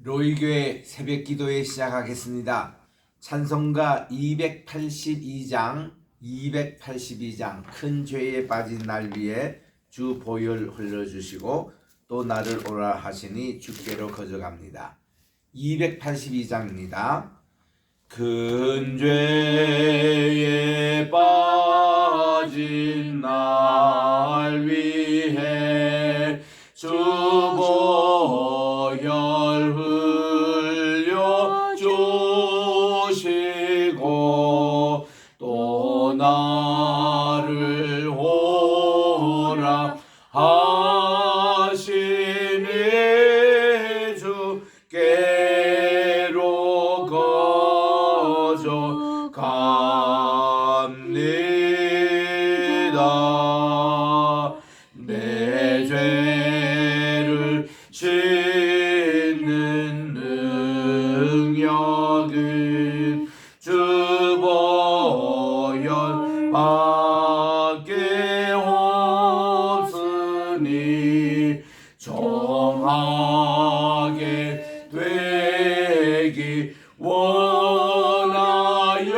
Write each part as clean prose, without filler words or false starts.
로이교회 새벽기도회 시작하겠습니다. 찬송가 282장 큰 죄에 빠진 날 위해 주 보혈 흘려주시고 또 나를 오라 하시니 주께로 거저갑니다. 282장입니다. 큰 죄에 빠진 날 위해 주 보혈 흘려주시고 또 나를 오라 하시니 주께로 거저갑니다. 내 죄를 씻는 능력은 주 보혈밖에 없으니 정하게 되기 원하여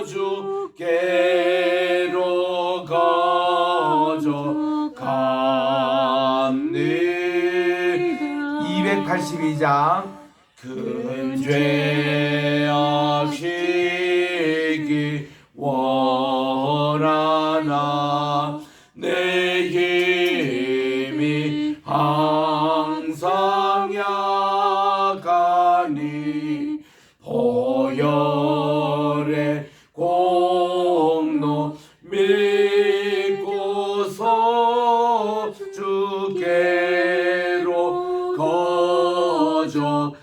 주께로 거저갑니다. 282장 큰 죄악시기 원하나 내 힘이 항상 약하니 보혈의 공로 믿고서 주께로 거저갑니다.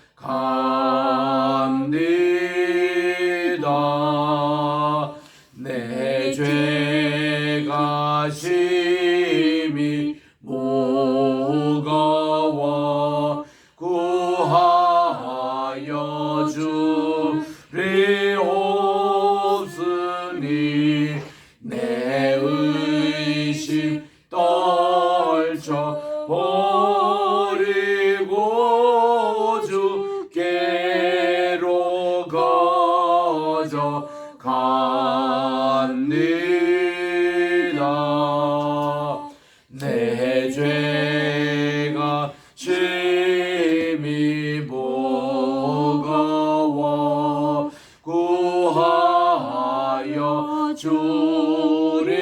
내 죄가 심히 무거워 구하여 주리 없으니 내 의심 떨쳐 버리고 주께로 거저갑니다. 내 죄가 심히 무거워 구하여 주리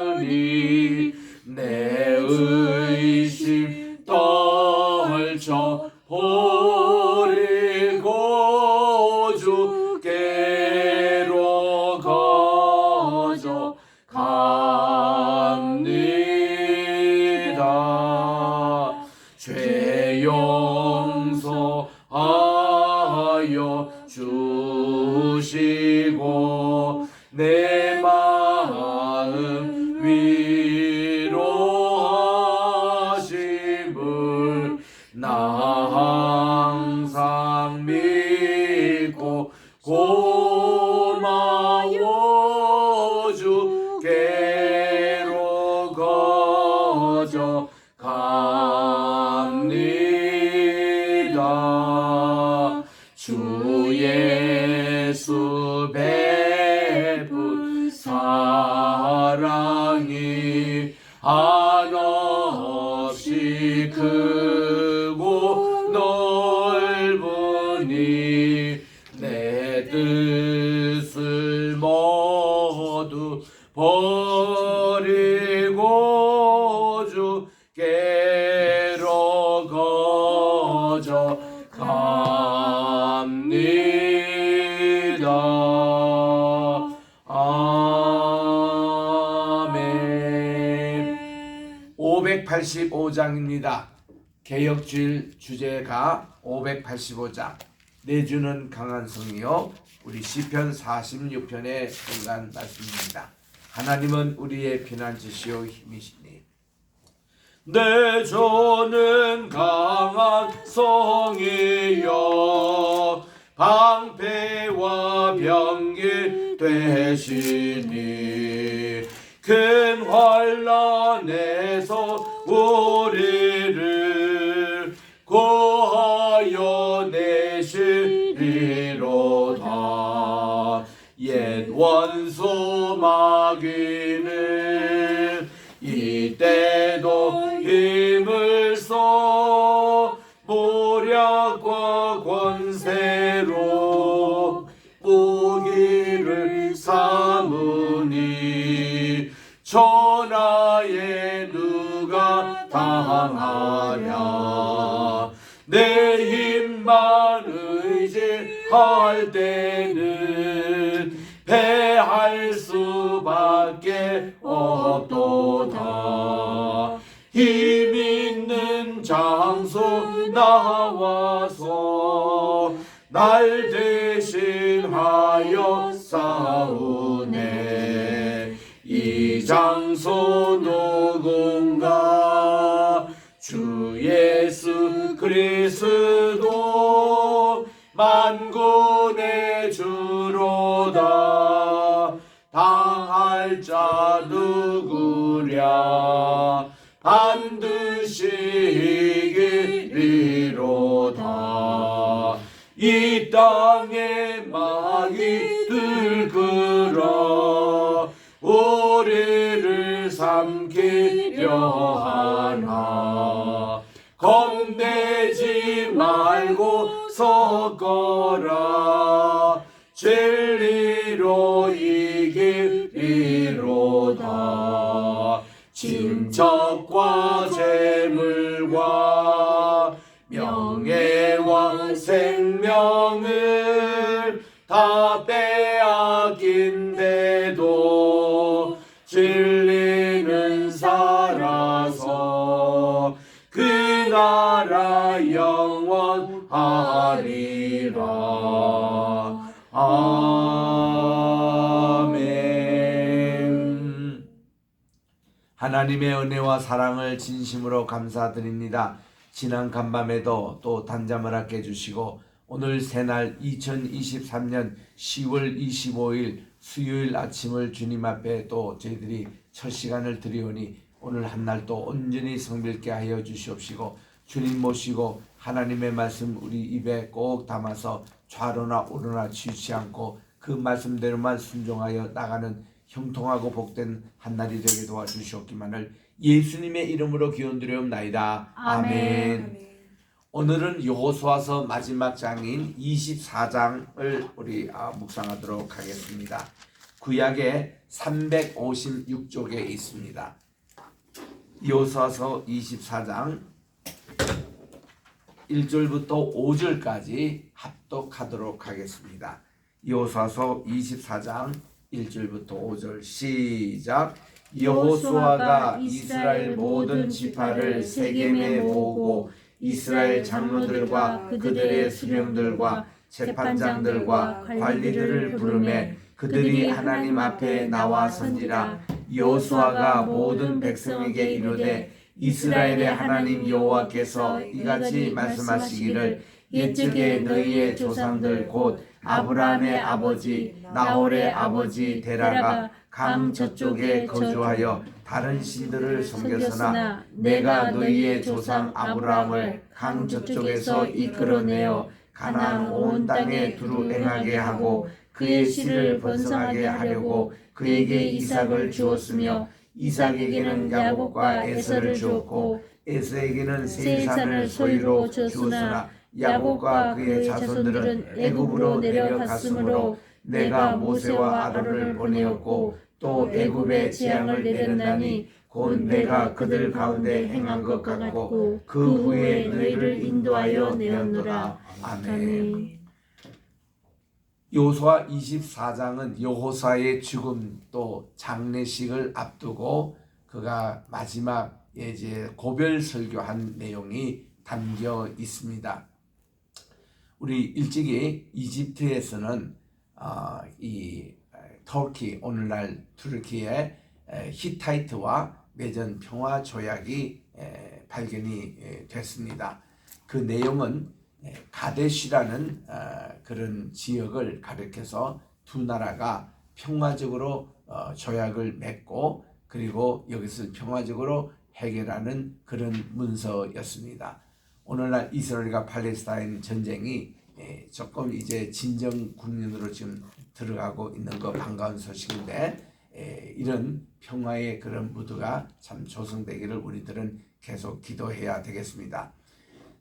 없으니 내 의심 떨쳐 버리고 주께로 거저갑니다. 죄 용서하여 주시고 내 마음 위로하심을 나 항상 믿고 고마워 주께로 거저갑니다. 주 예수 베푼 사랑이 한없이 크고 넓으니 내 뜻을 모두 버리고 주께로 거저갑니다. 아멘. 585장입니다. 개역주일 주제가 585장 내주는 강한 성이요. 우리 시편 46편의 중간 말씀입니다. 하나님은 우리의 피난처시요 힘이시니 내주는 강한 성이요 방패와 병기 되시니 큰 환난에서 우리를 마귀는 이때도 힘을 써 모략과 권세로 무기를 삼으니 천하에 누가 당하랴. 내 힘만 의지할 때는 패할 수밖에 없도다. 힘 있는 장소 나와서 날 대신하여 싸우네. 이 장소 누군가? 주 예수 그리스도 만군의 주로다. 당할 자 누구랴? 반드시 이기리로다. 이 땅에 마귀들 끌어 우리를 삼키려 하나. 겁내지 말고 섞어라. 진리로 이기리로다. 친척과 재물과 명예와 생명을 다 빼앗긴데도 진리는 살아서 그 나라 영원하리라. 아멘. 하나님의 은혜와 사랑을 진심으로 감사드립니다. 지난 간밤에도 또 단잠을 갖게 해주시고 오늘 새날 2023년 10월 25일 수요일 아침을 주님 앞에 또 저희들이 첫 시간을 드리오니 오늘 한날도 온전히 성빌게 하여 주시옵시고 주님 모시고 하나님의 말씀 우리 입에 꼭 담아서 좌로나 우로나 치우치 않고 그 말씀대로만 순종하여 나가는 형통하고 복된 한날이 되게 도와주시옵기만을 예수님의 이름으로 기원드리옵나이다. 아멘. 오늘은 여호수아서 마지막 장인 24장을 우리 묵상하도록 하겠습니다. 구약의 356쪽에 있습니다. 여호수아서 24장 1절부터 5절까지 합독하도록 하겠습니다. 여호수아서 24장 1절부터 5절 시작. 여호수아가 이스라엘 모든 지파를 세겜에 모으고 이스라엘 장로들과 그들의 수령들과 재판장들과 관리들을 부르매 그들이 하나님 앞에 나와 선지라. 여호수아가 모든 백성에게 이르되 이스라엘의 하나님 여호와께서 이같이 말씀하시기를 옛적에 너희의 조상들 곧 아브라함의 아버지 나홀의 아버지 데라가 강 저쪽에 거주하여 다른 신들을 섬겼으나 내가 너희의 조상 아브라함을 강 저쪽에서 이끌어내어 가나안 온 땅에 두루 행하게 하고 그의 씨를 번성하게 하려고 그에게 이삭을 주었으며 이삭에게는 야곱과 에서를 주었고 에서에게는 세산을 소유로 주었으나 야곱과 그의 자손들은 애굽으로 내려갔으므로 내가 모세와 아론을 보내었고 또 애굽에 재앙을 내렸나니 곧 내가 그들 가운데 행한 것 같고 그 후에 너희를 인도하여 내었노라. 아멘. 여호수아 24장은 여호수아의 죽음 또 장례식을 앞두고 그가 마지막 이제 고별 설교한 내용이 담겨 있습니다. 우리 일찍이 이집트에서는 이 터키 오늘날 투르키의 히타이트와 맺은 평화 조약이 발견이 됐습니다. 그 내용은 가데시라는 그런 지역을 가리켜서 두 나라가 평화적으로 조약을 맺고 그리고 여기서 평화적으로 해결하는 그런 문서였습니다. 오늘날 이스라엘과 팔레스타인 전쟁이 조금 이제 진정 국면으로 지금 들어가고 있는 거 반가운 소식인데 이런 평화의 그런 무드가 참 조성되기를 우리들은 계속 기도해야 되겠습니다.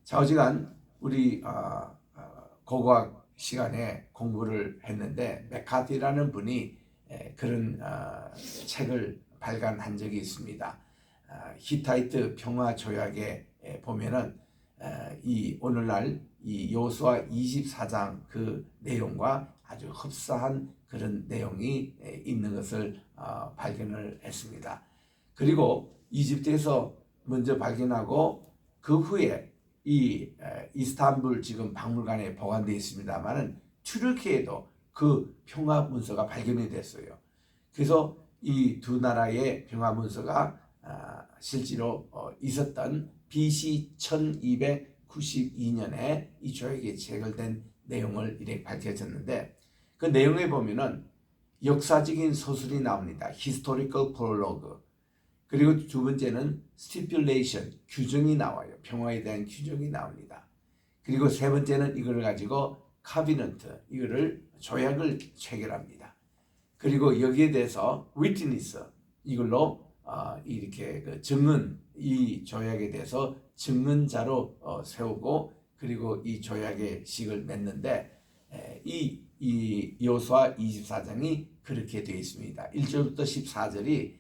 자, 어지간 우리 고고학 시간에 공부를 했는데 메카티라는 분이 그런 책을 발간한 적이 있습니다. 히타이트 평화 조약에 보면은 이 오늘날 이 여호수아 24장 그 내용과 아주 흡사한 그런 내용이 있는 것을 발견을 했습니다. 그리고 이집트에서 먼저 발견하고 그 후에 이 이스탄불 지금 박물관에 보관되어 있습니다만은 튀르키예도 그 평화 문서가 발견이 됐어요. 그래서 이 두 나라의 평화 문서가 실제로 있었던 BC 1292년에 이 조약이 체결된 내용을 이렇게 밝혀졌는데 그 내용에 보면은 역사적인 서술이 나옵니다. Historical prologue. 그리고 두 번째는 stipulation, 규정이 나와요. 평화에 대한 규정이 나옵니다. 그리고 세 번째는 이걸 가지고 covenant, 이거를 조약을 체결합니다. 그리고 여기에 대해서 witness, 이걸로 이렇게 그 증언, 이 조약에 대해서 증언자로 세우고 그리고 이 조약의 식을 맺는데 이 여호수아 24장이 그렇게 되어 있습니다. 1절부터 14절이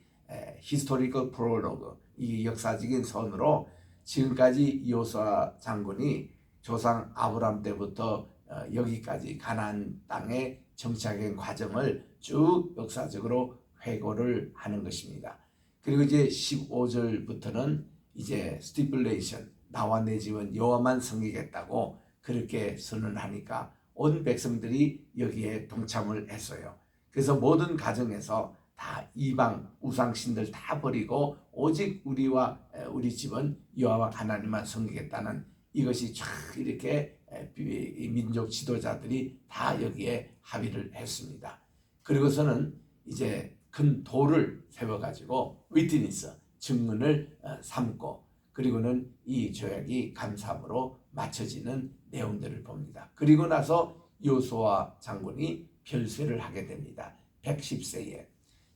historical prologue, 이 역사적인 선으로 지금까지 여호수아 장군이 조상 아브람 때부터 여기까지 가나안 땅에 정착한 과정을 쭉 역사적으로 회고를 하는 것입니다. 그리고 이제 15절부터는 이제 stipulation, 나와 내 집은 여호와만 섬기겠다고 그렇게 선언하니까 온 백성들이 여기에 동참을 했어요. 그래서 모든 가정에서 다 이방 우상신들 다 버리고 오직 우리와 우리 집은 여호와 하나님만 섬기겠다는 이것이 쫙 이렇게 민족 지도자들이 다 여기에 합의를 했습니다. 그리고서는 이제 큰 돌을 세워가지고 위트니스, 증언을 삼고 그리고는 이 조약이 감사함으로 맞춰지는 내용들을 봅니다. 그리고 나서 여호수아 장군이 별세를 하게 됩니다. 110세에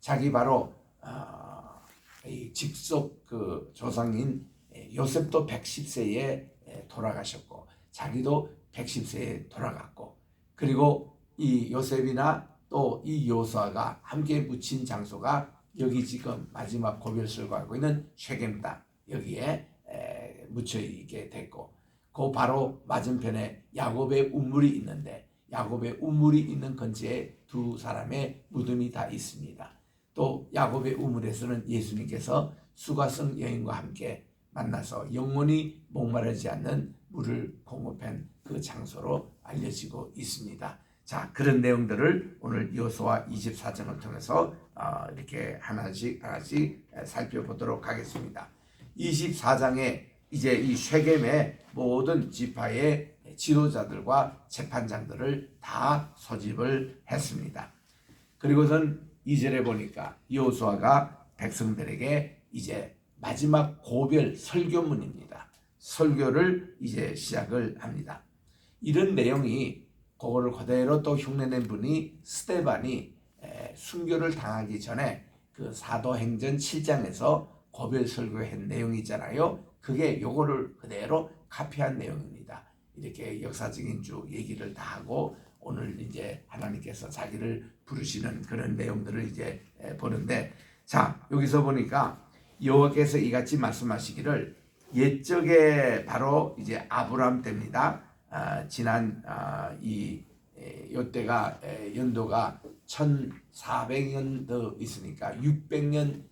자기 바로 이 직속 그 조상인 요셉도 110세에 돌아가셨고 자기도 110세에 돌아갔고 그리고 이 요셉이나 또 이 여호수아가 함께 묻힌 장소가 여기 지금 마지막 고별설교하고 있는 쉐겜 땅 여기에 묻혀 있게 됐고 그 바로 맞은편에 야곱의 우물이 있는데 야곱의 우물이 있는 근처에 두 사람의 무덤이 다 있습니다. 또 야곱의 우물에서는 예수님께서 수가성 여인과 함께 만나서 영원히 목마르지 않는 물을 공급한 그 장소로 알려지고 있습니다. 자, 그런 내용들을 오늘 여호수아 24장을 통해서 이렇게 하나씩 살펴보도록 하겠습니다. 24장에 이제 이 쉐겜의 모든 지파의 지도자들과 재판장들을 다 소집을 했습니다. 그리고선 2절에 보니까 여호수아가 백성들에게 이제 마지막 고별 설교문입니다. 설교를 이제 시작을 합니다. 이런 내용이 그거를 그대로 또 흉내낸 분이 스데반이 순교를 당하기 전에 그 사도행전 7장에서 고별 설교한 내용이 있잖아요. 그게 요거를 그대로 카피한 내용입니다. 이렇게 역사적인 쭉 얘기를 다 하고 오늘 이제 하나님께서 자기를 부르시는 그런 내용들을 이제 보는데 자, 여기서 보니까 여호와께서 이같이 말씀하시기를 옛적에 바로 이제 아브람 때입니다. 지난 요때가 연도가 1400년 더 있으니까 600년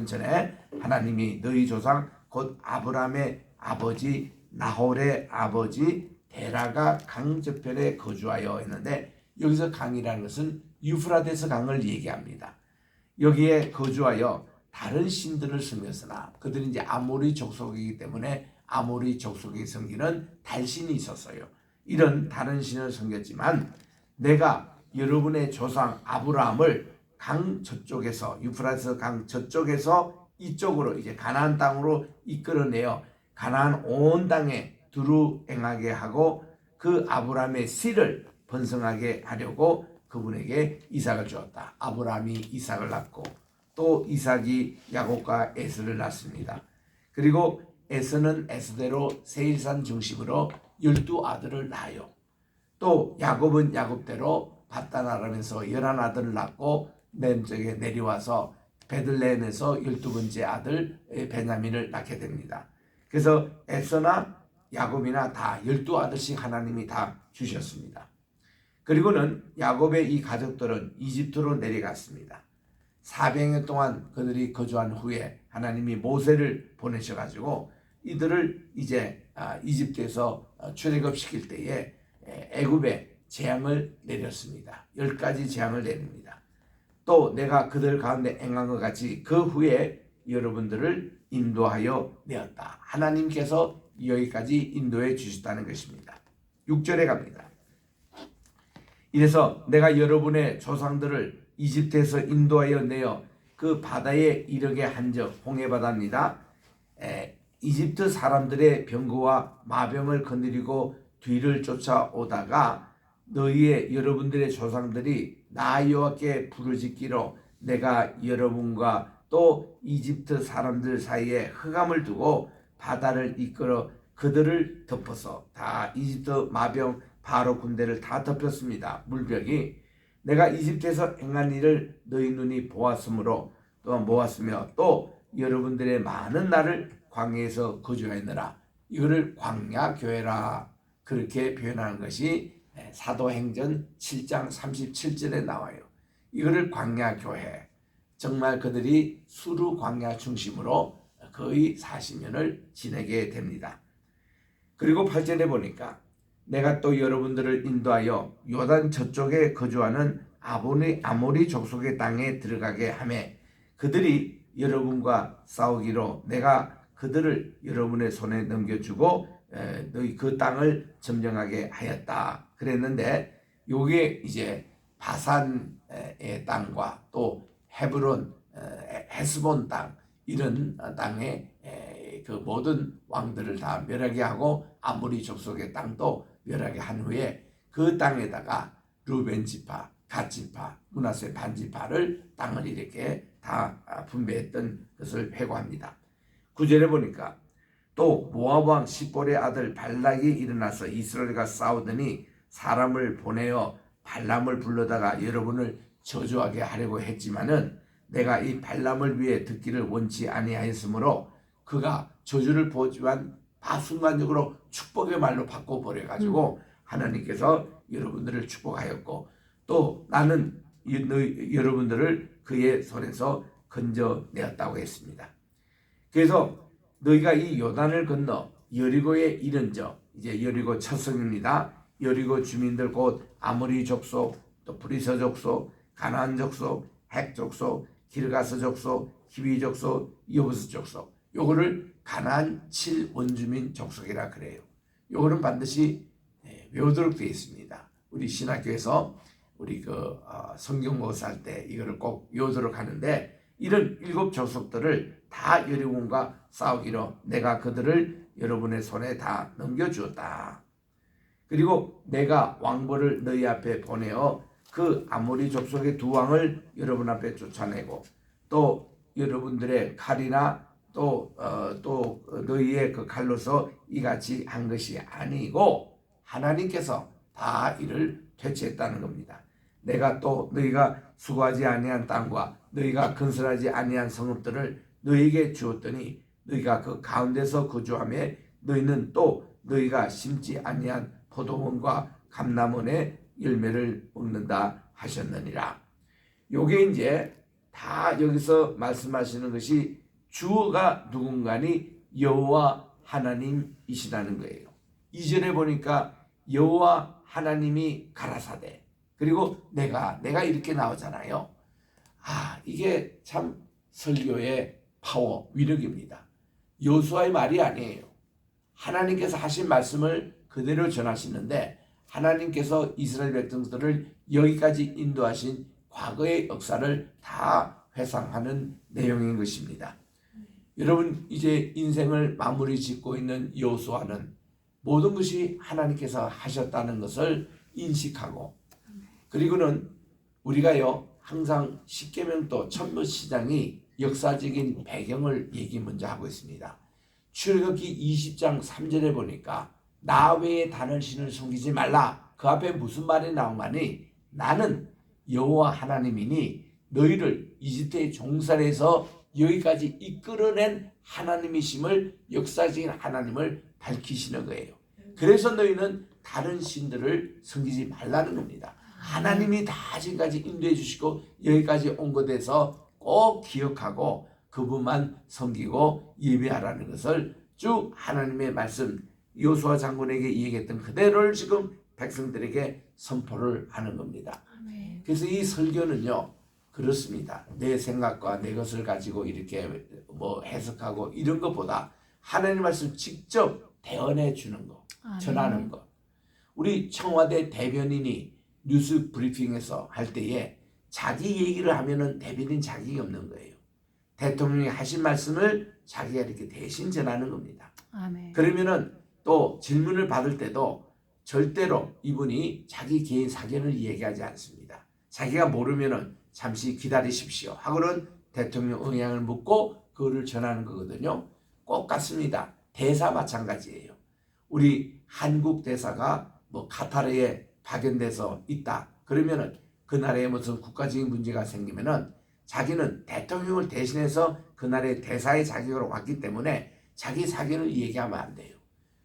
전에 하나님이 너희 조상 곧 아브람의 아버지 나홀의 아버지 데라가 강 저편에 거주하여 했는데 여기서 강이라는 것은 유프라데스 강을 얘기합니다. 여기에 거주하여 다른 신들을 섬겼으나 그들이 이제 아모리 족속이기 때문에 아모리 족속에 섬기는 달신이 있었어요. 이런 다른 신을 섬겼지만 내가 여러분의 조상 아브라함을 강 저쪽에서 유프라데스 강 저쪽에서 이쪽으로 이제 가나안 땅으로 이끌어내어 가나안 온 땅에 두루 행하게 하고 그 아브라함의 씨를 번성하게 하려고 그분에게 이삭을 주었다. 아브라함이 이삭을 낳고 또 이삭이 야곱과 에서를 낳습니다. 그리고 에서는 에서대로 세일산 중심으로 12아들을 낳아요. 또 야곱은 야곱대로 밧단아람에서 11아들을 낳고 맨 쪽에 내려와서 베들레헴에서 12번째 아들 베냐민을 낳게 됩니다. 그래서 에서나 야곱이나 다 12아들씩 하나님이 다 주셨습니다. 그리고는 야곱의 이 가족들은 이집트로 내려갔습니다. 400년 동안 그들이 거주한 후에 하나님이 모세를 보내셔가지고 이들을 이제 이집트에서 출애굽시킬 때에 애굽에 재앙을 내렸습니다. 10가지 재앙을 내립니다. 또 내가 그들 가운데 행한 것 같이 그 후에 여러분들을 인도하여 내었다. 하나님께서 여기까지 인도해 주셨다는 것입니다. 6절에 갑니다. 이래서 내가 여러분의 조상들을 이집트에서 인도하여 내어 그 바다에 이르게 한즉 홍해바다입니다. 이집트 사람들의 병거와 마병을 거느리고 뒤를 쫓아오다가 너희의 여러분들의 조상들이 나 여호와께 부르짖기로 내가 여러분과 또 이집트 사람들 사이에 흑암을 두고 바다를 이끌어 그들을 덮어서 다 이집트 마병 바로 군대를 다 덮였습니다. 물벽이 내가 이집트에서 행한 일을 너희 눈이 보았으므로 또한 모았으며 또 여러분들의 많은 날을 광야에서 거주하였느라. 이거를 광야교회라 그렇게 표현하는 것이 사도행전 7장 37절에 나와요. 이거를 광야교회, 정말 그들이 수루 광야 중심으로 거의 40년을 지내게 됩니다. 그리고 8절에 보니까 내가 또 여러분들을 인도하여 요단 저쪽에 거주하는 아모리 족속의 땅에 들어가게 하매 그들이 여러분과 싸우기로 내가 그들을 여러분의 손에 넘겨주고 너희 그 땅을 점령하게 하였다. 그랬는데 요게 이제 바산의 땅과 또 헤브론, 헤스본 땅 이런 땅에 그 모든 왕들을 다 멸하게 하고 아모리 족속의 땅도 멸하게 한 후에 그 땅에다가 루벤 지파, 갓 지파, 므낫세 반 지파를 땅을 이렇게 다 분배했던 것을 회고합니다. 9절에 보니까 또 모압 왕 십볼의 아들 발락이 일어나서 이스라엘과 싸우더니 사람을 보내어 발람을 불러다가 여러분을 저주하게 하려고 했지만은 내가 이 발람을 위해 듣기를 원치 아니하였으므로 그가 저주를 보지만 순간적으로 축복의 말로 바꿔버려 가지고 하나님께서 여러분들을 축복하였고 또 나는 여러분들을 그의 손에서 건져내었다고 했습니다. 그래서 너희가 이 요단을 건너 여리고에 이른 적, 이제 여리고 첫 성입니다. 여리고 주민들 곧 아모리 족속, 또 브리서 족속, 가나안 족속, 핵 족속, 기르가스 족속, 히비 족속, 여부스 족속. 요거를 가나안 7원주민 족속이라 그래요. 요거는 반드시 외우도록 되어 있습니다. 우리 신학교에서 우리 성경 모사할 때 이거를 꼭 외우도록 하는데 이런 7 족속들을 다 여리고과 싸우기로 내가 그들을 여러분의 손에 다 넘겨주었다. 그리고 내가 왕벌을 너희 앞에 보내어 그 아모리 족속의 2 왕을 여러분 앞에 쫓아내고 또 여러분들의 칼이나 또 너희의 그 칼로서 이같이 한 것이 아니고 하나님께서 다 이를 퇴치했다는 겁니다. 내가 또 너희가 수고하지 아니한 땅과 너희가 건설하지 아니한 성읍들을 너희에게 주었더니 너희가 그 가운데서 거주하며 너희는 또 너희가 심지 아니한 포도원과 감람원의 열매를 먹는다 하셨느니라. 요게 이제 다 여기서 말씀하시는 것이 주어가 누군가니 여호와 하나님이시라는 거예요. 2절에 보니까 여호와 하나님이 가라사대 그리고 내가 이렇게 나오잖아요. 이게 참 설교의 파워, 위력입니다. 여호수아의 말이 아니에요. 하나님께서 하신 말씀을 그대로 전하시는데 하나님께서 이스라엘 백성들을 여기까지 인도하신 과거의 역사를 다 회상하는 내용인 것입니다. 여러분 이제 인생을 마무리 짓고 있는 여호수아는 모든 것이 하나님께서 하셨다는 것을 인식하고 그리고는 우리가요 항상 십계명도 천부시장이 역사적인 배경을 얘기 먼저 하고 있습니다. 출애굽기 20장 3절에 보니까 나 외에 다른 신을 섬기지 말라. 그 앞에 무슨 말이 나오냐니 나는 여호와 하나님이니 너희를 이집트의 종살에서 여기까지 이끌어낸 하나님이심을 역사적인 하나님을 밝히시는 거예요. 그래서 너희는 다른 신들을 섬기지 말라는 겁니다. 하나님이 다 지금까지 인도해 주시고 여기까지 온 것에서 꼭 기억하고 그분만 섬기고 예배하라는 것을 쭉 하나님의 말씀 여호수아 장군에게 얘기했던 그대로를 지금 백성들에게 선포를 하는 겁니다. 그래서 이 설교는요 그렇습니다. 내 생각과 내 것을 가지고 이렇게 뭐 해석하고 이런 것보다 하나님 말씀 직접 대언해 주는 거, 전하는 거. 우리 청와대 대변인이 뉴스 브리핑에서 할 때에 자기 얘기를 하면은 대변인 자격이 없는 거예요. 대통령이 하신 말씀을 자기가 이렇게 대신 전하는 겁니다. 아멘. 그러면은 또 질문을 받을 때도 절대로 이분이 자기 개인 사견을 얘기하지 않습니다. 자기가 모르면은 잠시 기다리십시오 하고는 대통령 의향을 묻고 그거를 전하는 거거든요. 꼭 같습니다. 대사 마찬가지예요. 우리 한국 대사가 뭐 카타르에 파견돼서 있다. 그러면은 그 나라에 무슨 국가적인 문제가 생기면은 자기는 대통령을 대신해서 그 나라의 대사의 자격으로 왔기 때문에 자기 사견을 얘기하면 안 돼요.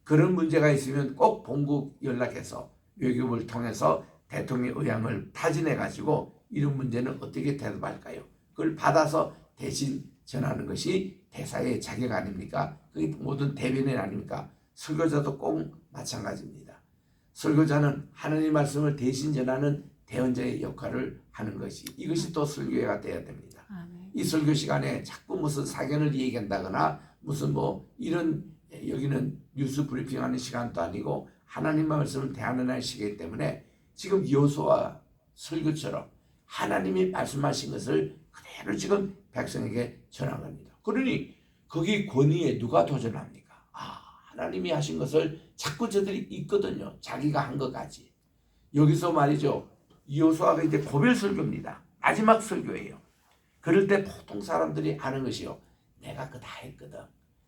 그런 문제가 있으면 꼭 본국 연락해서 외교부를 통해서 대통령 의향을 타진해 가지고 이런 문제는 어떻게 대답할까요? 그걸 받아서 대신 전하는 것이 대사의 자격 아닙니까? 그게 모든 대변인 아닙니까? 설교자도 꼭 마찬가지입니다. 설교자는 하나님 말씀을 대신 전하는 대언자의 역할을 하는 것이 이것이 또 설교회가 되어야 됩니다. 아멘. 이 설교 시간에 자꾸 무슨 사견을 얘기한다거나 무슨 뭐 이런 여기는 뉴스 브리핑하는 시간도 아니고 하나님 말씀을 대하는 시기이기 때문에 지금 여호수아 설교처럼 하나님이 말씀하신 것을 그대로 지금 백성에게 전한 겁니다. 그러니 거기 권위에 누가 도전합니까? 하나님이 하신 것을 자꾸 저들이 있거든요. 자기가 한 것까지. 여기서 말이죠. 여호수아가 이제 고별 설교입니다. 마지막 설교예요. 그럴 때 보통 사람들이 하는 것이요. 내가 그거 다 했거든.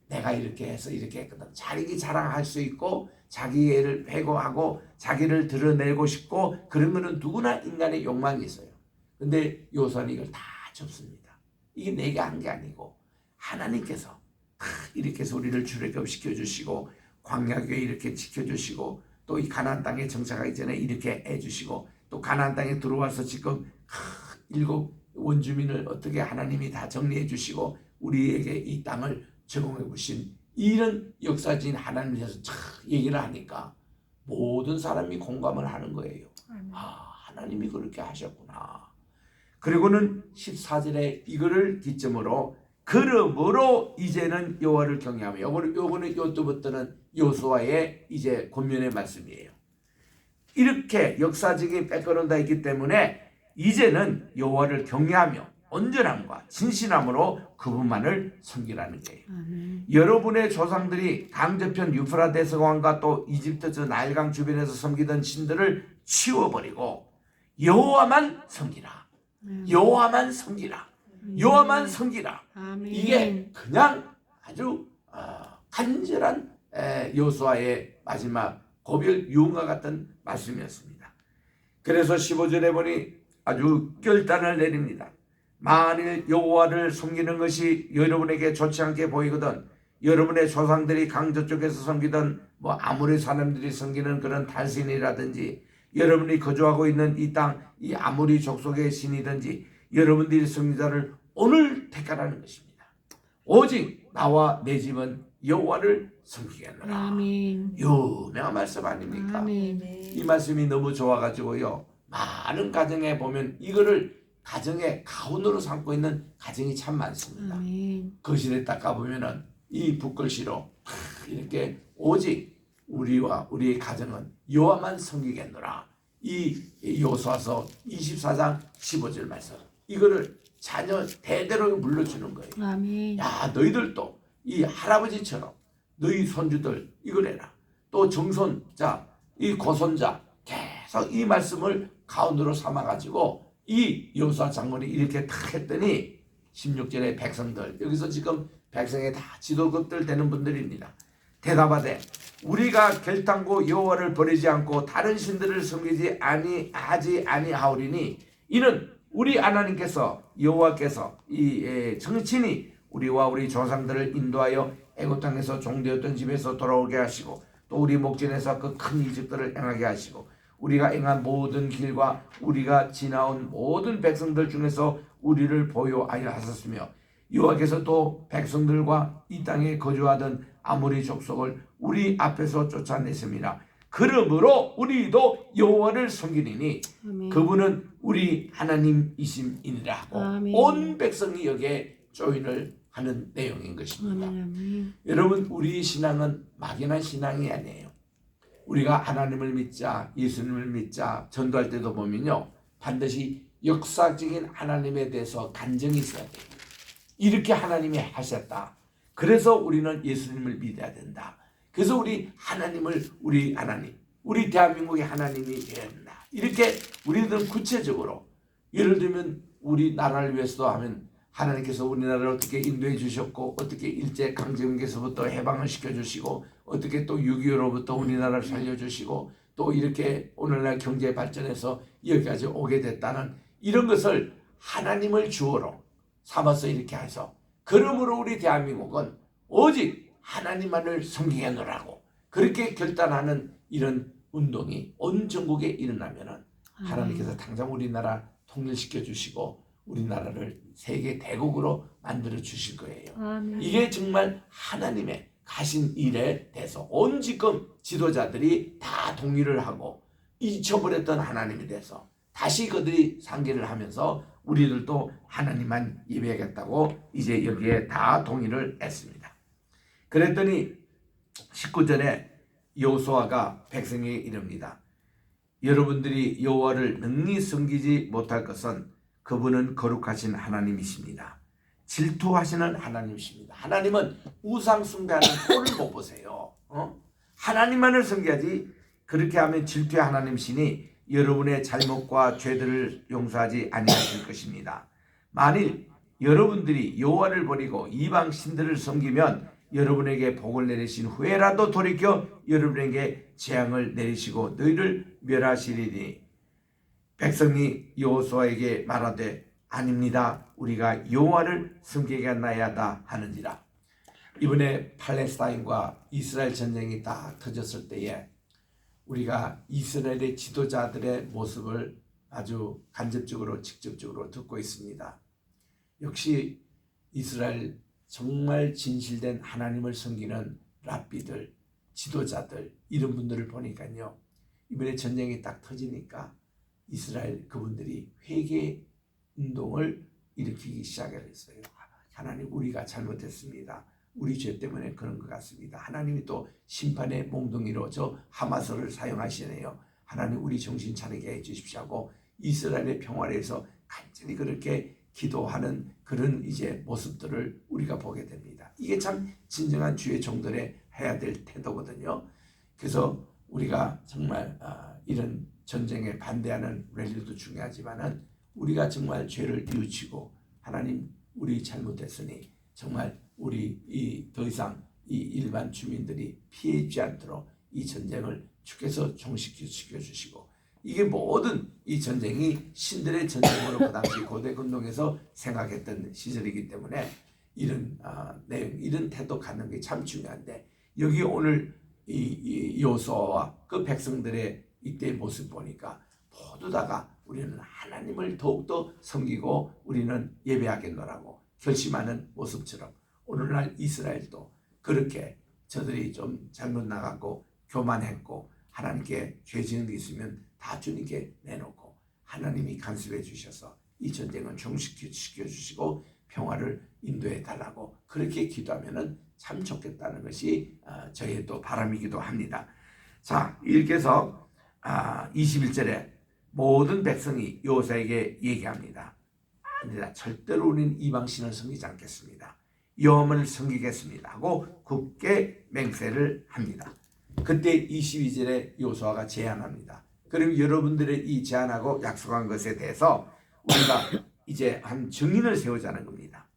내가 이렇게 해서 이렇게 했거든. 자기 자랑할 수 있고 자기를 회고하고 자기를 드러내고 싶고 그런 거는 누구나 인간의 욕망이 있어요. 근데 여호수아는 이걸 다 접습니다. 이게 내가 한 게 아니고 하나님께서 이렇게 해서 우리를 출애굽시켜 주시고 광야교회 이렇게 지켜주시고 또 이 가나안 땅에 정착하기 전에 이렇게 해주시고 또 가나안 땅에 들어와서 지금 7 원주민을 어떻게 하나님이 다 정리해 주시고 우리에게 이 땅을 제공해 주신 이런 역사적인 하나님에 대해서 얘기를 하니까 모든 사람이 공감을 하는 거예요. 하나님이 그렇게 하셨구나. 그리고는 14절에 이거를 기점으로 그러므로 이제는 여호와를 경외하며 요거는 요때부터는 여호수아의 이제 권면의 말씀이에요. 이렇게 역사적인 백그라운드가 있기 때문에 이제는 여호와를 경외하며 온전함과 진실함으로 그분만을 섬기라는 거예요. 여러분의 조상들이 강저편 유프라데스 강과 또 이집트 저 나일강 주변에서 섬기던 신들을 치워버리고 여호와만 섬기라. 여호와만 섬기라. 여호와만 섬기라. 이게 그냥 아주 간절한 여호수아의 마지막 고별 유언과 같은 말씀이었습니다. 그래서 15절에 보니 아주 결단을 내립니다. 만일 여호와를 섬기는 것이 여러분에게 좋지 않게 보이거든 여러분의 조상들이 강저 쪽에서 섬기던 뭐 아모리 사람들이 섬기는 그런 달신이라든지 여러분이 거주하고 있는 이 땅 이 아모리 족속의 신이든지 여러분들이 섬기자를 오늘 택하라는 것입니다. 오직 나와 내 집은 여호와를 섬기겠노라. 아멘. 유명한 말씀 아닙니까? 아멘. 이 말씀이 너무 좋아가지고요. 많은 가정에 보면 이거를 가정의 가훈으로 삼고 있는 가정이 참 많습니다. 아멘. 거실에 딱 가보면은 이 붓글씨로 이렇게 오직 우리와 우리의 가정은 여호와만 섬기겠노라. 이 여호수아서 24장 15절 말씀. 이거를 자녀 대대로 물려주는 거예요. 아멘. 야 너희들도 이 할아버지처럼 너희 손주들 이걸 해라. 또 정손자 이 고손자 계속 이 말씀을 가운데로 삼아가지고 이 여호수아 장군이 이렇게 탁 했더니 16절에 백성들, 여기서 지금 백성에 다 지도급들 되는 분들입니다. 대답하되 우리가 결단코 여호와를 버리지 않고 다른 신들을 섬기지 하지 아니하오리니 이는 우리 하나님께서 여호와께서 이 정친이 우리와 우리 조상들을 인도하여 애굽 땅에서 종되었던 집에서 돌아오게 하시고 또 우리 목전에서 그 큰 이적들을 행하게 하시고 우리가 행한 모든 길과 우리가 지나온 모든 백성들 중에서 우리를 보유하여 하셨으며 여호와께서 또 백성들과 이 땅에 거주하던 아모리 족속을 우리 앞에서 쫓아냈습니다. 그러므로 우리도 여호와를 섬기리니 아멘. 그분은 우리 하나님이심이니라 하고 아멘. 온 백성이 여기에 조인을 하는 내용인 것입니다. 아멘. 여러분, 우리 신앙은 막연한 신앙이 아니에요. 우리가 하나님을 믿자, 예수님을 믿자 전도할 때도 보면요, 반드시 역사적인 하나님에 대해서 간증이 있어야 돼요. 이렇게 하나님이 하셨다. 그래서 우리는 예수님을 믿어야 된다. 그래서 우리 하나님을 우리 하나님, 우리 대한민국의 하나님이 되어야 된다. 이렇게 우리들은 구체적으로, 예를 들면 우리 나라를 위해서도 하면 하나님께서 우리나라를 어떻게 인도해 주셨고, 어떻게 일제 강점기에서부터 해방을 시켜주시고, 어떻게 또 6.25로부터 우리나라를 살려주시고, 또 이렇게 오늘날 경제 발전해서 여기까지 오게 됐다는 이런 것을 하나님을 주어로 삼아서 이렇게 해서, 그러므로 우리 대한민국은 오직 하나님만을 섬기겠노라고 그렇게 결단하는 이런 운동이 온 전국에 일어나면은 하나님께서 당장 우리나라 통일시켜 주시고 우리나라를 세계 대국으로 만들어 주실 거예요. 아멘. 이게 정말 하나님의 가신 일에 대해서 온 지금 지도자들이 다 동의를 하고 잊혀버렸던 하나님에 대해서 다시 그들이 상기를 하면서 우리들도 하나님만 예배하겠다고 이제 여기에 다 동의를 했습니다. 그랬더니 19절에 여호수아가 백성에게 이릅니다. 여러분들이 여호와를 능히 섬기지 못할 것은 그분은 거룩하신 하나님이십니다. 질투하시는 하나님이십니다. 하나님은 우상 숭배하는 꼴을 못 보세요. 하나님만을 섬겨야지. 그렇게 하면 질투의 하나님이시니 여러분의 잘못과 죄들을 용서하지 아니하실 것입니다. 만일 여러분들이 여호와를 버리고 이방 신들을 섬기면 여러분에게 복을 내리신 후에라도 돌이켜 여러분에게 재앙을 내리시고 너희를 멸하시리니 백성이 여호수아에게 말하되 아닙니다. 우리가 여호와를 섬기겠나이다 하는지라. 이번에 팔레스타인과 이스라엘 전쟁이 딱 터졌을 때에 우리가 이스라엘의 지도자들의 모습을 아주 간접적으로 직접적으로 듣고 있습니다. 역시 이스라엘 정말 진실된 하나님을 섬기는 랍비들, 지도자들 이런 분들을 보니까요, 이번에 전쟁이 딱 터지니까 이스라엘 그분들이 회개 운동을 일으키기 시작했어요. 하나님, 우리가 잘못했습니다. 우리 죄 때문에 그런 것 같습니다. 하나님이 또 심판의 몽둥이로 저 하마스를 사용하시네요. 하나님, 우리 정신 차리게 해주십시오 하고 이스라엘의 평화를 위해서 간절히 그렇게 기도하는 그런 이제 모습들을 우리가 보게 됩니다. 이게 참 진정한 주의 종들의 해야 될 태도거든요. 그래서 우리가 정말 이런 전쟁에 반대하는 랠리도 중요하지만은 우리가 정말 죄를 뉘우치고 하나님, 우리 잘못했으니 정말 우리 더 이상 이 일반 주민들이 피해지 않도록 이 전쟁을 주께서 종식시켜 주시고, 이게 모든 이 전쟁이 신들의 전쟁으로 그 당시 고대 근동에서 생각했던 시절이기 때문에 이런 내용, 이런 태도 갖는 게 참 중요한데, 여기 오늘 이 여호수아와 그 백성들의 이때의 모습 보니까 모두 다가 우리는 하나님을 더욱더 섬기고 우리는 예배하겠노라고 결심하는 모습처럼 오늘날 이스라엘도 그렇게 저들이 좀 잘못 나갔고 교만했고 하나님께 죄 지은 게 있으면 다 주님께 내놓고 하나님이 간섭해 주셔서 이 전쟁을 종식시켜 주시고 평화를 인도해 달라고 그렇게 기도하면은 참 좋겠다는 것이 저의 또 바람이기도 합니다. 자, 이렇게 해서 21절에 모든 백성이 여호수아에게 얘기합니다. 아니다, 절대로 우리는 이방신을 섬기지 않겠습니다. 여호와를 섬기겠습니다 하고 굳게 맹세를 합니다. 그때 22절에 여호수아가 제안합니다. 그럼 여러분들의 이 제안하고 약속한 것에 대해서 우리가 이제 한 증인을 세우자는 겁니다.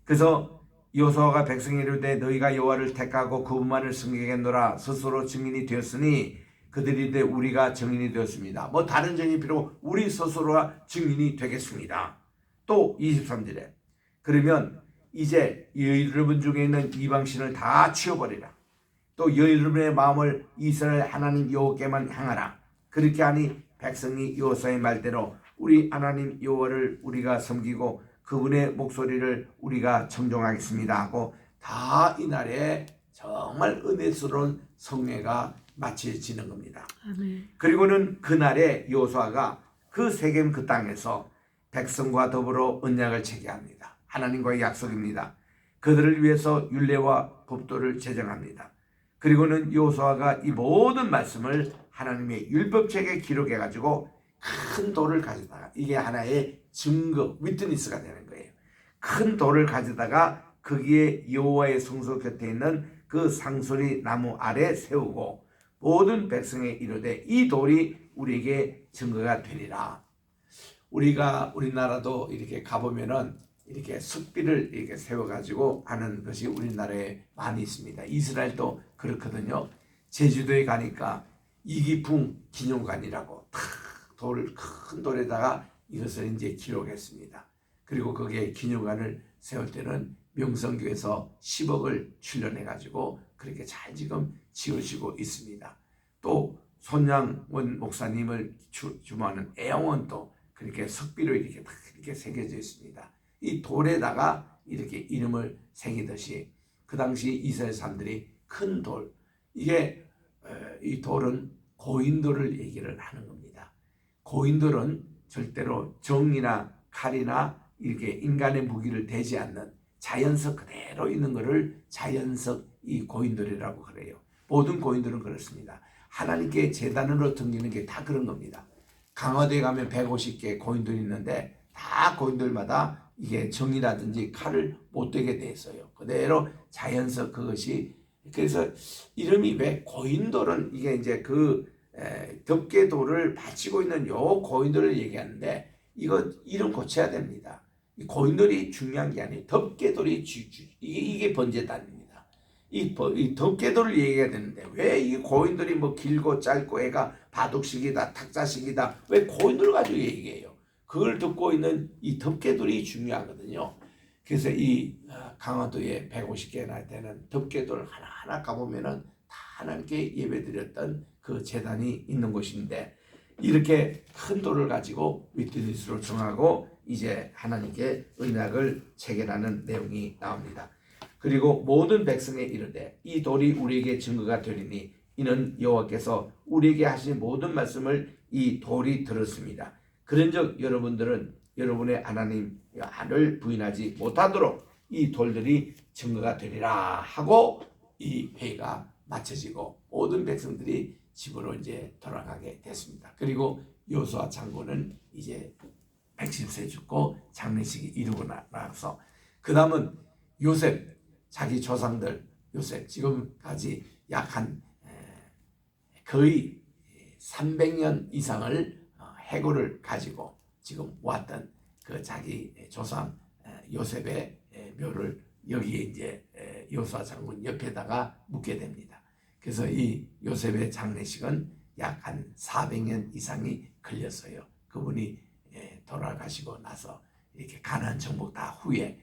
그래서 여호수아가 백성에 이르되 너희가 여호와를 택하고 그분만을 섬기겠노라 스스로 증인이 되었으니 그들이 이르되 우리가 증인이 되었습니다. 뭐 다른 증인이 필요 없고 우리 스스로가 증인이 되겠습니다. 또 23절에 그러면 이제 여러분 중에 있는 이방신을 다 치워버리라. 또 여러분의 마음을 이스라엘 하나님 여호와께만 향하라. 그렇게 하니 백성이 여호수아의 말대로 우리 하나님 여호와를 우리가 섬기고 그분의 목소리를 우리가 청종하겠습니다 하고 다 이날에 정말 은혜스러운 성례가 마쳐지는 겁니다. 아멘. 그리고는 그날에 여호수아가 그 세겜 그 땅에서 백성과 더불어 언약을 체계합니다. 하나님과의 약속입니다. 그들을 위해서 율례와 법도를 제정합니다. 그리고는 여호수아가 이 모든 말씀을 하나님의 율법책에 기록해 가지고 큰 돌을 가져다가 이게 하나의 증거, 위트니스가 되는 거예요. 큰 돌을 가져다가 거기에 여호와의 성소 곁에 있는 그 상소리 나무 아래 세우고 모든 백성에 이르되 이 돌이 우리에게 증거가 되리라. 우리가 우리나라도 이렇게 가보면은 이렇게 숲비를 이렇게 세워가지고 하는 것이 우리나라에 많이 있습니다. 이스라엘도 그렇거든요. 제주도에 가니까 이기풍 기념관이라고 큰 돌에다가 이것을 이제 기록했습니다. 그리고 거기에 기념관을 세울 때는 명성교에서 10억을 출연해가지고 그렇게 잘 지금 지으시고 있습니다. 또 손양원 목사님을 주모하는 애영원도 그렇게 석비로 이렇게 새겨져 있습니다. 이 돌에다가 이렇게 이름을 새기듯이 그 당시 이스라엘 사람들이 큰 돌, 이게 이 돌은 고인돌을 얘기를 하는 겁니다. 고인돌은 절대로 정이나 칼이나 이렇게 인간의 무기를 대지 않는 자연석 그대로 있는 것을 자연석 이 고인돌이라고 그래요. 모든 고인돌은 그렇습니다. 하나님께 제단으로 등기는 게 다 그런 겁니다. 강화도에 가면 150개 고인돌이 있는데 다 고인돌마다 이게 정이라든지 칼을 못 대게 돼 있어요. 그대로 자연석 그것이. 그래서 이름이 왜 고인돌은 이게 이제 그 덮개돌을 받치고 있는 요 고인돌을 얘기하는데 이거 이름 고쳐야 됩니다. 이 고인돌이 중요한 게 아니에요. 덮개돌이 이게 번제단입니다. 이 덮개돌을 얘기해야 되는데 왜 이 고인돌이 뭐 길고 짧고 애가 바둑식이다 탁자식이다 왜 고인돌 가지고 얘기해요. 그걸 듣고 있는 이 덮개돌이 중요하거든요. 그래서 이 강화도에 150개나 되는 덮개돌 하나하나 가보면은 다 하나님께 예배드렸던 그 제단이 있는 곳인데 이렇게 큰 돌을 가지고 위트니스로 정하고 이제 하나님께 언약을 체결하는 내용이 나옵니다. 그리고 모든 백성에 이르되 이 돌이 우리에게 증거가 되리니 이는 여호와께서 우리에게 하신 모든 말씀을 이 돌이 들었습니다. 그런즉 여러분들은 여러분의 하나님을 부인하지 못하도록 이 돌들이 증거가 되리라 하고 이 회의가 마쳐지고 모든 백성들이 집으로 이제 돌아가게 됐습니다. 그리고 여호수아 장군은 이제 110세 죽고 장례식이 이루고 나서 그 다음은 요셉 자기 조상들 요셉 지금까지 약 한 거의 300년 이상을 해골을 가지고 지금 왔던 그 자기 조상 요셉의 묘를 여기에 이제 여호수아 장군 옆에다가 묻게 됩니다. 그래서 이 요셉의 장례식은 약 한 400년 이상이 걸렸어요. 그분이 돌아가시고 나서 이렇게 가나안 정복 다 후에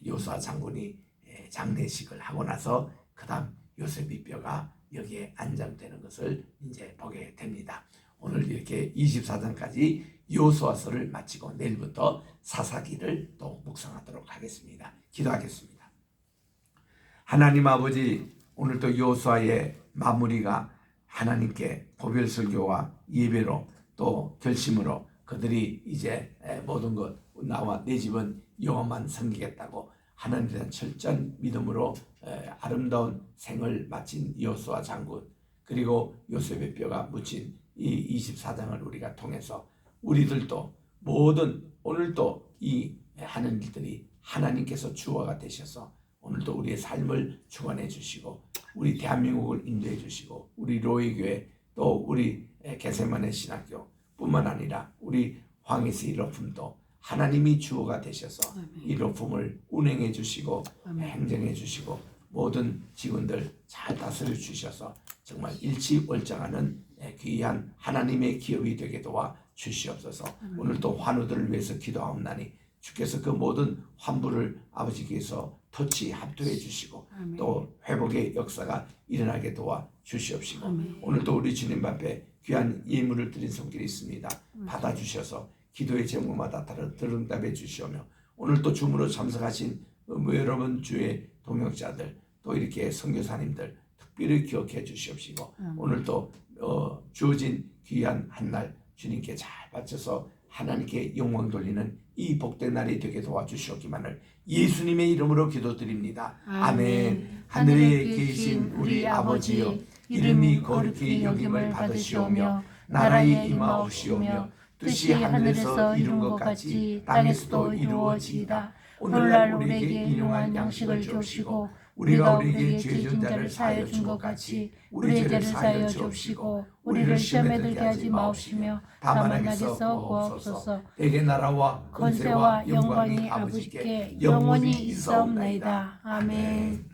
여호수아 장군이 장례식을 하고 나서 그다음 요셉의 뼈가 여기에 안장되는 것을 이제 보게 됩니다. 오늘 이렇게 24장까지 여호수아서를 마치고 내일부터 사사기를 또 묵상하도록 하겠습니다. 기도하겠습니다. 하나님 아버지, 오늘도 여호수아의 마무리가 하나님께 보별설교와 예배로 또 결심으로 그들이 이제 모든 것 나와 내 집은 여호와만 섬기겠다고 하나님에 대한 철저한 믿음으로 아름다운 생을 마친 여호수아 장군 그리고 요셉의 뼈가 묻힌 이 24장을 우리가 통해서 우리들도 모든 오늘도 이 하는 일들이 하나님께서 주어가 되셔서 오늘도 우리의 삶을 주관해 주시고 우리 대한민국을 인도해 주시고 우리 로이교회 또 우리 게세마네 신학교 뿐만 아니라 우리 황해서 이 로품도 하나님이 주어가 되셔서 이 로품을 운행해 주시고 행정해 주시고 모든 직원들 잘 다스려 주셔서 정말 일치월장하는 귀한 하나님의 기업이 되게 도와 주시옵소서. 오늘도 환우들을 위해서 기도하옵나니 주께서 그 모든 환부를 아버지께서 터치 합도해 주시고 또 회복의 역사가 일어나게 도와 주시옵시고 오늘도 우리 주님 앞에 귀한 예물을 드린 손길이 있습니다. 받아주셔서 기도의 제목마다 들응답해 주시오며 오늘도 줌으로 참석하신 여러분 주의 동역자들 또 이렇게 선교사님들 특별히 기억해 주시옵시고 오늘도 주어진 귀한 한날 주님께 잘 바쳐서 하나님께 영광 돌리는 이 복된 날이 되게 도와주시옵기만을 예수님의 이름으로 기도드립니다. 아멘. 하늘에 계신 우리 아버지여 이름이 거룩히 여김을 받으시오며 나라에 임하옵시오며 뜻이 하늘에서 이룬 것 같이 땅에서도 이루어지이다. 오늘날 우리에게 일용할 양식을 주시고 우리가 우리에게 죄 진 자를 사하여 준 것 같이 우리 죄를 사하여 주옵시고 우리를 시험에 들게 하지 마옵시며 다만 악에서 구하옵소서. 대개 나라와 권세와 영광이 아버지께 영원히 있사옵나이다. 아멘.